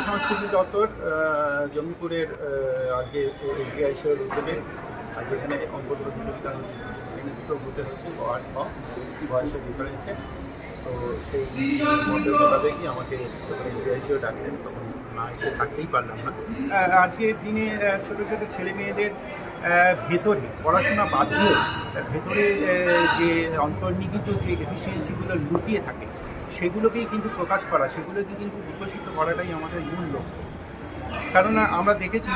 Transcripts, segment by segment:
সংস্কৃতি দপ্তর জঙ্গিপুরের আজকে এসডিআইসির উদ্যোগে আজ এখানে অঙ্ক প্রতিযোগিতা হচ্ছে। দুটো বুথে হচ্ছে ওয়ার্ড কম বয়সের ডিফারেন্সে। তো সেই মতের মোতাবেকই আমাকে যখন এসডিআইসিও ডাকলেন তখন না এসে থাকতেই পারলাম না। আজকের দিনে ছোটো ছোটো ছেলে মেয়েদের ভেতরে পড়াশোনা বাদ দিয়ে ভেতরে যে অন্তর্নিহিত যে এফিসিয়েন্সিগুলো লুকিয়ে থাকে সেগুলোকেই কিন্তু প্রকাশ করা, সেগুলোকে কিন্তু বিকশিত করাটাই আমাদের মূল লক্ষ্য। কারণ আমরা দেখেছি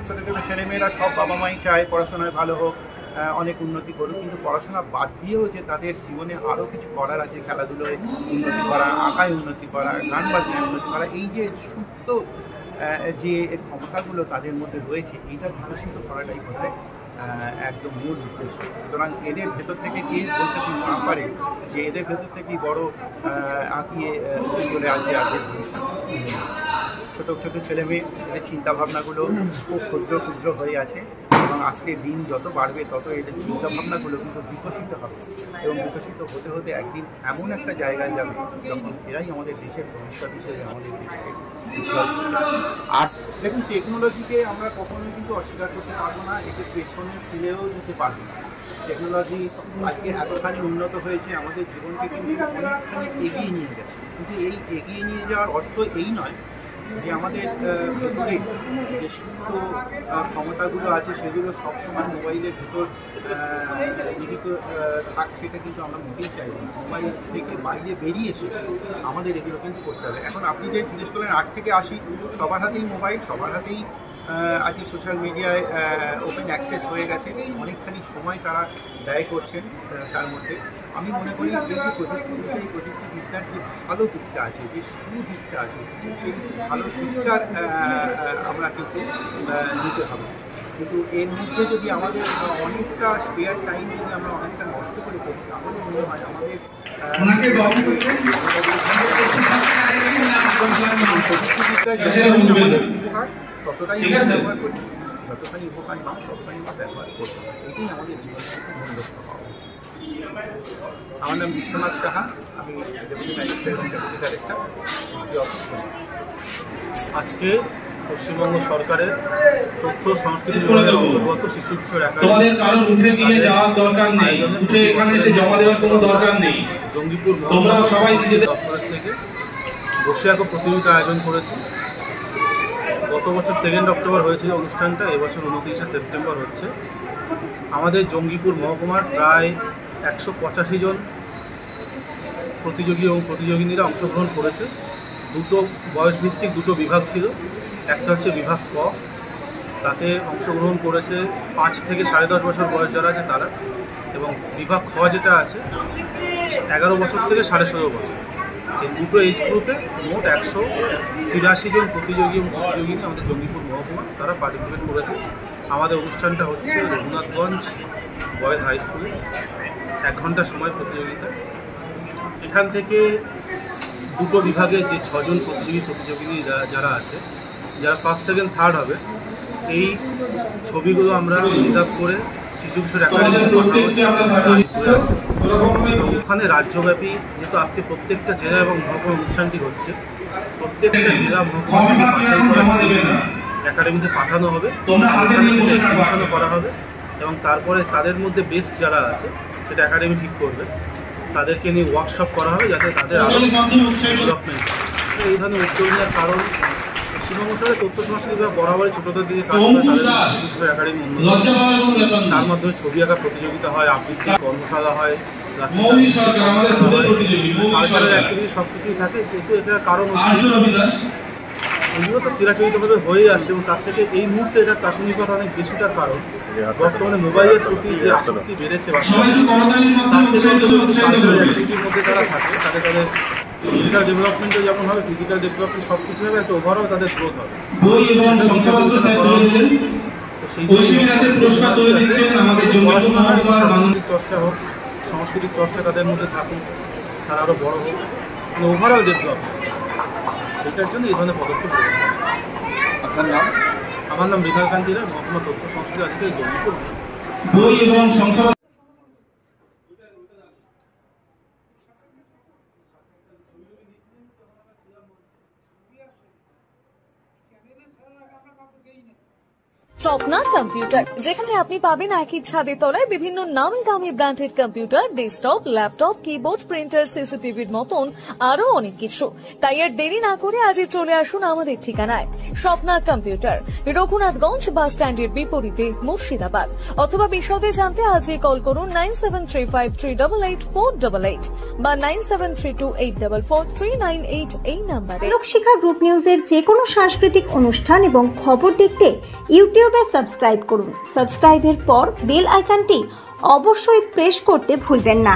ছোটো ছোটো ছেলেমেয়েরা সব বাবা মাই চায় পড়াশোনায় ভালো হোক, অনেক উন্নতি করুক, কিন্তু পড়াশোনা বাদ দিয়েও যে তাদের জীবনে আরও কিছু করার আছে, খেলাধুলোয় উন্নতি করা, আঁকায় উন্নতি করা, গান বাজনায় উন্নতি করা, এই যে সুপ্ত যে ক্ষমতাগুলো তাদের মধ্যে রয়েছে এইটা বিকশিত করাটাই বোধহয় একদম মূল উদ্দেশ্য। সুতরাং এদের ভেতর থেকে কে বলতে না পারে যে এদের ভেতর থেকেই বড় আঁকিয়ে চলে আসবে আজকের ভবিষ্যৎ। ছোটো ছোটো ছেলে মেয়ে এদের চিন্তাভাবনাগুলো খুব ক্ষুদ্র ক্ষুদ্র হয়ে আছে এবং আজকের দিন যত বাড়বে তত এদের চিন্তাভাবনাগুলো কিন্তু বিকশিত হবে এবং বিকশিত হতে হতে একদিন এমন একটা জায়গায় যাবে যখন এরাই আমাদের দেশের ভবিষ্যৎ হিসেবে আমাদের দেশকে উজ্জ্বল করবে। আর দেখুন, টেকনোলজিকে আমরা কখনোই কিন্তু অস্বীকার করতে পারবো না, একে পেছনে ফেলেও দিতে পারবো না। টেকনোলজি আজকে এতখানি উন্নত হয়েছে, আমাদের জীবনকে কিন্তু অনেকখানি এগিয়ে নিয়ে গেছে। কিন্তু এই এগিয়ে নিয়ে যাওয়ার অর্থ এই নয় যে আমাদের ভেতরে যে সুপ্ত ক্ষমতাগুলো আছে সেগুলো সবসময় মোবাইলের ভেতর নিহিত থাক, সেটা কিন্তু আমরা মোটেই চাই না। মোবাইল থেকে বাইরে বেরিয়ে এসে আমাদের এগুলো কিন্তু করতে হবে। এখন আপনি যে জিজ্ঞেস করলেন 8 থেকে 80, সবার হাতেই মোবাইল, সবার হাতেই আজকে সোশ্যাল মিডিয়ায় ওপেন অ্যাক্সেস হয়ে গেছে, অনেকখানি সময় তারা ব্যয় করছেন তার মধ্যে। আমি মনে করি এই যে প্রযুক্তিবিদ্যার যে ভালো দিকটা আছে, যে সুদিকটা আছে, সেই ভালো দিকটার আমরা কিন্তু নিতে হবে। কিন্তু এর মধ্যে যদি আমাদের অনেকটা স্পেয়ার টাইম যদি আমরা অনেকটা নষ্ট করে ফেলি তাহলে মনে হয় আমাদের প্রযুক্তিবিদ্যার উপকার ততটাই আমরা ব্যবহার করি, যতখানি উপকার না ততটাই আমরা ব্যবহার করতে হবে। এটাই আমাদের জীবনের মূল লক্ষ্য হওয়া উচিত। আমার নাম বিশ্বনাথ সাহা, আমি ডেপুটি ম্যাজিস্ট্রেট এবং ডেপুটি ডাইরেক্টর অফিস। আজকে পশ্চিমবঙ্গ সরকারের তথ্য সংস্কৃতি বিভাগের অন্তর্গত শিশু কিশোর একাডেমি জঙ্গিপুর দপ্তরের থেকে বসে এক প্রতিযোগিতা আয়োজন করেছে। গত বছর 2 অক্টোবর হয়েছিল অনুষ্ঠানটা, এবছর 29 সেপ্টেম্বর হচ্ছে। আমাদের জঙ্গিপুর মহকুমার প্রায় 185 জন প্রতিযোগী এবং প্রতিযোগিনীরা অংশগ্রহণ করেছে। দুটো বয়সভিত্তিক দুটো বিভাগ ছিল। একটা হচ্ছে বিভাগ ক, তাতে অংশগ্রহণ করেছে 5 থেকে 10.5 বছর বয়স যারা আছে তারা, এবং বিভাগ খ যেটা আছে 11 বছর থেকে 16.5 বছর। এই দুটো এজ গ্রুপে মোট 183 জন প্রতিযোগী এবং প্রতিযোগিনী আমাদের জঙ্গিপুর মহকুমা তারা পার্টিসিপেট করেছে। আমাদের অনুষ্ঠানটা হচ্ছে রঘুনাথগঞ্জ বয়েজ হাই স্কুলে, 1 ঘন্টা সময় প্রতিযোগিতা। এখান থেকে দুটো বিভাগে যে 6 জন প্রতিযোগিনী যারা আছে, যারা ফার্স্ট সেকেন্ড থার্ড হবে, এই ছবিগুলো আমরা রিজার্ভ করে শিশু কিশোর একাডেমি ওখানে রাজ্যব্যাপী, যেহেতু আজকে প্রত্যেকটা জেলা এবং মহকুমা অনুষ্ঠানটি হচ্ছে, প্রত্যেকটা জেলা মহকুমা একাডেমিতে পাঠানো হবে, এডমিশনও করা হবে এবং তারপরে তাদের মধ্যে বেস্ট যারা আছে সেটা একাডেমি ঠিক করবে, তাদেরকে নিয়ে ওয়ার্কশপ করা হবে যাতে তাদের আরও ডেভেলপমেন্ট। এই ধরনের উদ্যোগ নেওয়ার কারণ পশ্চিমবঙ্গ সরকারের তথ্য সংস্কৃতি বিভাগ বরাবরই ছোটদের দিকে কাজ করে তাদের একাডেমি উন্নত। তার মাধ্যমে ছবি আঁকা প্রতিযোগিতা হয়, আবৃত্তি কর্মশালা হয়, কালচারাল অ্যাক্টিভিটি সব কিছুই থাকে। কিন্তু এটার কারণ হচ্ছে এগুলো তো চিরাচরিতভাবে হয়েই আসছে এবং তার থেকে এই মুহূর্তে এটার প্রাসঙ্গিকতা অনেক বেশি। তার কারণ বর্তমানে মোবাইলের প্রতি যে আসক্তি বেড়েছে, তার থেকে কালচারাল অ্যাক্টিভিটির মধ্যে তারা থাকে, তাদের ফিজিক্যাল ডেভেলপমেন্টে যেমন হবে, ফিজিক্যাল ডেভেলপমেন্ট সব কিছু হবে, একটা ওভারঅল তাদের গ্রোথ হবে। তো সেই পড়াশোনা হয়, সাংস্কৃতিক চর্চা হোক, সংস্কৃতির চর্চা তাদের মধ্যে থাকুক, তারা আরও বড় হোক, ওভারঅল ডেভেলপমেন্ট, সেটার জন্য এই ধরনের পদক্ষেপ গ্রহণ করা। আপনার নাম? আমার নাম মৃণাল কান্তি রায়, মহকুমা তথ্য সংস্কৃতি আধিকারিক, জঙ্গিপুর। বই এবং সংসদ স্বপ্না কম্পিউটার, যেখানে আপনি পাবেন একই ছাদের তলায় বিভিন্ন নামি দামি branded computer, desktop, laptop, keyboard, printer, সিসিটিভির মতন আরো অনেক কিছু। তাই আর দেরি না করে আজই চলে আসুন আমাদের ঠিকানায়। স্বপ্না কম্পিউটার, রঘুনাথগঞ্জ বাস স্ট্যান্ডের বিপরীতে, মুর্শিদাবাদ। অথবা বিশদে জানতে আজই কল করুন 9735388488 বা 9732844398 এই নাম্বারে। লোকশিক্ষা গ্রুপ নিউজের যে কোনো সাংস্কৃতিক অনুষ্ঠান এবং খবর দেখতে ইউটিউবে সাবস্ক্রাইব করুন। সাবস্ক্রাইবের পর বেল আইকনটি অবশ্যই প্রেস করতে ভুলবেন না।